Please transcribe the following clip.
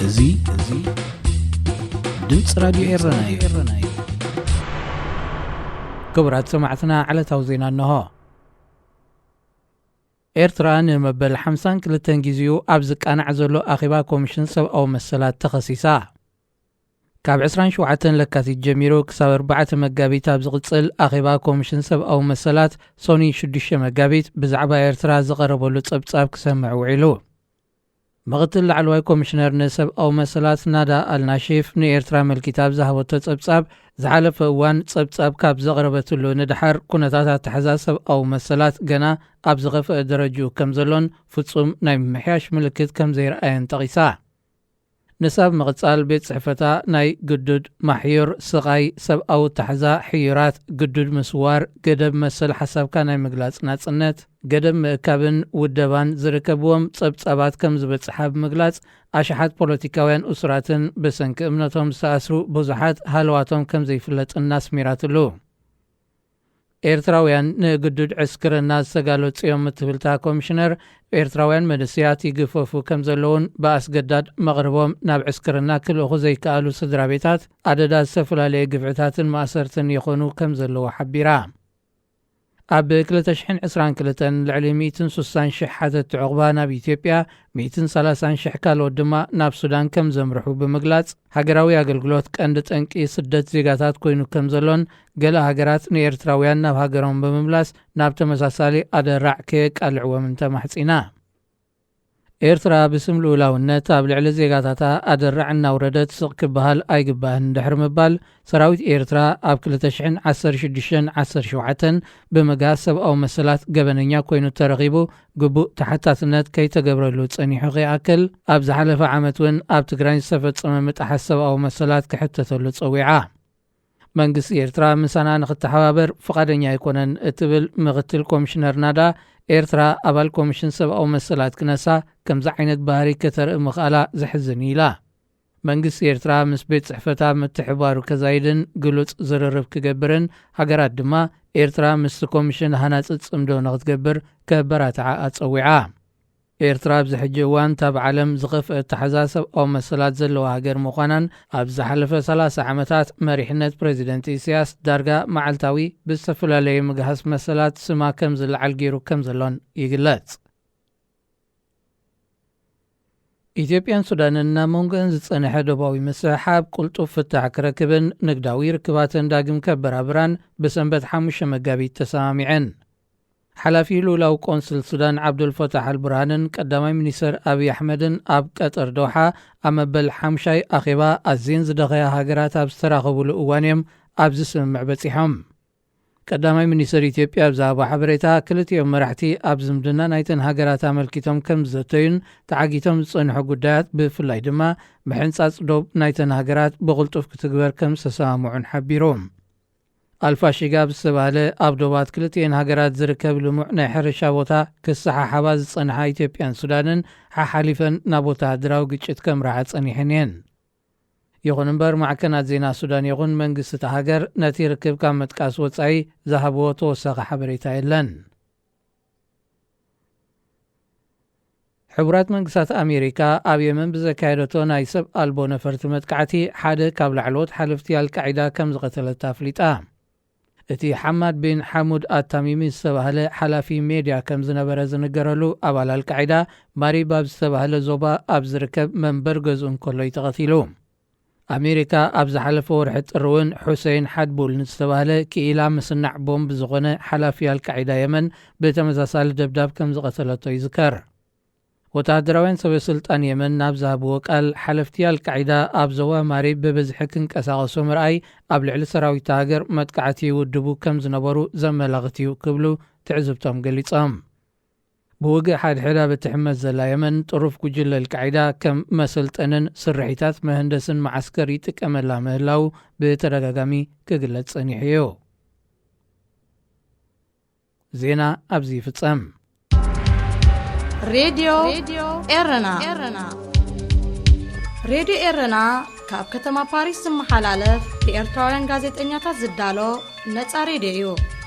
እዙይ ድምጽ ራዲዮ ኤረናይ ክቡራት ሰማዕትና ዓለታዊ ዜና እንሆ። ኤርትራ ንመበል 52 ጊዜኡ ኣብ ዝቃናዕ ዘሎ ኣኼባ ኮሚሽን ሰብኣዊ መሰላት ተኸሲሳ። ካብ 27 ለካቲት ጀሚሮ ክሳብ 4 መጋቢት ኣብ ዝቕጽል ኣኼባ ኮሚሽን ሰብኣዊ መሰላት ሶኒ 6 መጋቢት ብዛዕባ ኤርትራ ዝቐረበሉ ጸብጻብ ክሰምዕ ውዒሉ። ምክትል ላዕለዋይ ኮሚሽነር ንሰብኣዊ መሰላት ናዳ ኣልናሺፍ ንኤርትራ መልኪታ ብዝሃበቶ ጸብጻብ ዝሓለፈ እዋን ጸብጻብ ካብ ዘቕረበትሉ ንድሓር ኩነታት ኣተሓዛ ሰብኣዊ መሰላት ገና ኣብ ዝኸፍአ ደረጅኡ ከም ዘሎን ፍጹም ናይ ምምሕያሽ ምልክት ከም ዘይረኣየን ጠቒሳ። ንሳብ ምቕጻል ቤት ጽሕፈታ ናይ ግዱድ ማሕዩር ስቓይ ሰብኣዊ ኣተሓዛ ሕዩራት ግዱድ ምስዋር ገደብ መሰል ሓሳብካ ናይ ምግላጽ ናጽነት ገደብ ምእካብን ውደባን ዝርከብዎም ጸብጻባት ከም ዝበጽሓ ብምግላጽ ኣሽሓት ፖለቲካውያን እሱራትን ብሰንኪ እምነቶም ዝተኣስሩ ብዙሓት ሃለዋቶም ከም ዘይፍለጥን ኣስሚራትሉ። ኤርትራውያን ንግዱድ ዕስክርና ዝተጋለጹ እዮም እትብልታ ኮሚሽነር ኤርትራውያን መንእሰያት ይግፈፉ ከም ዘለውን ብኣስገዳድ መቕረቦም ናብ ዕስክርና ክልእኹ ዘይከኣሉ ስድራ ቤታት ኣደዳ ዝተፈላለየ ግፍዕታትን ማእሰርትን ይኾኑ ከም ዘለዎ ሓቢራ። ኣብ 2022 ልዕሊ 160,000 ሓተት ዕቑባ ናብ ኢትዮጵያ 130,000 ካልኦት ድማ ናብ ሱዳን ከም ዘምርሑ ብምግላጽ ሃገራዊ ኣገልግሎት ቀንዲ ጠንቂ ስደት ዜጋታት ኮይኑ ከም ዘሎን ገለ ሃገራት ንኤርትራውያን ናብ ሃገሮም ብምምላስ ናብ ተመሳሳሊ ኣደራዕ ከየቃልዕዎም ተማሕጺና። ኤርትራ ብስም ልኡላውነት ኣብ ልዕሊ ዜጋታታ ኣደራዕ እናውረደት ስቕ ክበሃል ኣይግባህን እንድሕር ምባል ሰራዊት ኤርትራ ኣብ 2016-17 ብምጋዝ ሰብኣዊ መሰላት ገበነኛ ኮይኑ ተረኺቡ ግቡእ ተሓታትነት ከይተገብረሉ ጸኒሑ ኸይኣክል ኣብ ዝሓለፈ ዓመት እውን ኣብ ትግራይ ዝተፈጸመ ምጥሓስ ሰብኣዊ መሰላት ክሕተተሉ ጸዊዓ። መንግስቲ ኤርትራ ምሳና ንኽተሓባበር ፍቓደኛ ኣይኮነን እትብል ምክትል ኮሚሽነር ናዳ ኤርትራ ኣባል ኮሚሽን ሰብኣዊ መሰላት ክነሳ ከምዚ ዓይነት ባህሪ ከተርኢ ምኽኣላ ዘሕዝን ኢላ። መንግስቲ ኤርትራ ምስ ቤት ጽሕፈታ ምትሕባሩ ከዛይድን ግሉጽ ዝርርብ ክገብርን ሃገራት ድማ ኤርትራ ምስቲ ኮሚሽን ሃናፅት ጽምዶ ንኽትገብር ከበራትዓ ኣጸዊዓ። ኤርትራ ኣብዚ ሕጂ እዋን ታብ ዓለም ዝኸፍአ ኣተሓዛ ሰብኣዊ መሰላት ዘለዋ ሃገር ምዃናን ኣብ ዝሓለፈ 30 ዓመታት መሪሕነት ፕሬዚደንት ኢሳያስ ዳርጋ መዓልታዊ ብዝተፈላለየ ምግሃስ መሰላት ስማ ከም ዝለዓል ገይሩ ከም ዘሎን ይግለጽ። ኢትዮጵያን ሱዳንን ናብ መንጎአን ዝጸንሐ ደባዊ ምስሕሓብ ቁልጡፍ ፍታሕ ክረክብን ንግዳዊ ርክባትን ዳግም ከበራብራን ብሰንበት 5 መጋቢት ተሰማሚዐን። ሓላፊ ልኡላዊ ቆንስል ሱዳን ዓብዱልፈታሕ አልቡርሃንን ቀዳማይ ሚኒስትር ኣብይ ኣሕመድን ኣብ ቀጠር ዶሓ ኣብ መበል 5 ኣኼባ ኣዝየን ዝደኸያ ሃገራት ኣብ ዝተራኸቡሉ እዋን እዮም ኣብዚ ስምምዕ በፂሖም። ቀዳማይ ሚኒስትር ኢትዮጵያ ብዛዕባ ሓበሬታ ክልቲኦም መራሕቲ ኣብ ዝምድና ናይተን ሃገራት ኣመልኪቶም ከም ዘተዩን ተዓጊቶም ዝጸንሑ ጉዳያት ብፍላይ ድማ ምሕንጻጽ ዶብ ናይተን ሃገራት ብቕልጡፍ ክትግበር ከም ዝተሰማምዑን ሓቢሮም። ኣልፋሽጋ ብዝተባህለ ኣብ ዶባት ክልቲአን ሃገራት ዝርከብ ልሙዕ ናይ ሕርሻ ቦታ ክሰሓሓባ ዝጸንሓ ኢትዮጵያን ሱዳንን ሓሓሊፈን ናብ ወተሃደራዊ ግጭት ከምርሓ ጸኒሐን እየን። ይኹን እምበር ማዕከናት ዜና ሱዳን ይኹን መንግስቲ እታ ሃገር ነቲ ርክብ ካብ መጥቃስ ወጻኢ ዝሃብዎ ተወሳኺ ሓበሬታ የለን። ሕቡራት መንግስታት ኣሜሪካ ኣብ የመን ብዘካየደቶ ናይ ሰብ ኣልቦ ነፈርቲ መጥቃዕቲ ሓደ ካብ ላዕለዎት ሓለፍቲ አልቃዒዳ ከም ዝቐተለት ኣፍሊጣ። እቲ ሓማድ ቢን ሓሙድ ኣታሚሚ ዝተባህለ ሓላፊ ሜድያ ከም ዝነበረ ዝንገረሉ ኣባል አልቃዒዳ ማሪባብ ዝተባህለ ዞባ ኣብ ዝርከብ መንበር ገዝኡ እንከሎ ይተቐቲሉ። ኣሜሪካ ኣብ ዝሓለፈ ወርሒ ጥሪ እውን ሑሴን ሓድቡል ዝተባህለ ክኢላ ምስናዕ ቦምብ ዝኾነ ሓላፊ አልቃዒዳ የመን ብተመሳሳሊ ደብዳብ ከም ዝቐተለቶ ይዝከር። ወተሃደራውያን ሰበስልጣን የመን ናብ ዝሃብዎ ቃል ሓለፍቲ አልቃዒዳ ኣብ ዞባ ማሪብ ብበዝሒ ክንቀሳቐሱ ምርኣይ ኣብ ልዕሊ ሰራዊት ሃገር መጥቃዕቲ ይውድቡ ከም ዝነበሩ ዘመላኽት እዩ ክብሉ ትዕዝብቶም ገሊፆም። ብውግእ ሓድሕዳ ብትሕመት ዘላ የመን ጥሩፍ ጉጅለ አልቃዒዳ ከም መሰልጠንን ስርሒታት መህንደስን ማዓስከር ይጥቀመላ ምህላው ብተደጋጋሚ ክግለጽ ጸኒሑ እዩ። ዜና ኣብዚ ይፍጸም። ሬድዮ ኤረና ሬድዮ ኤረና ካብ ከተማ ፓሪስ ዝመሓላለፍ ብኤርትራውያን ጋዜጠኛታት ዝዳሎ ነፃ ሬድዮ እዩ።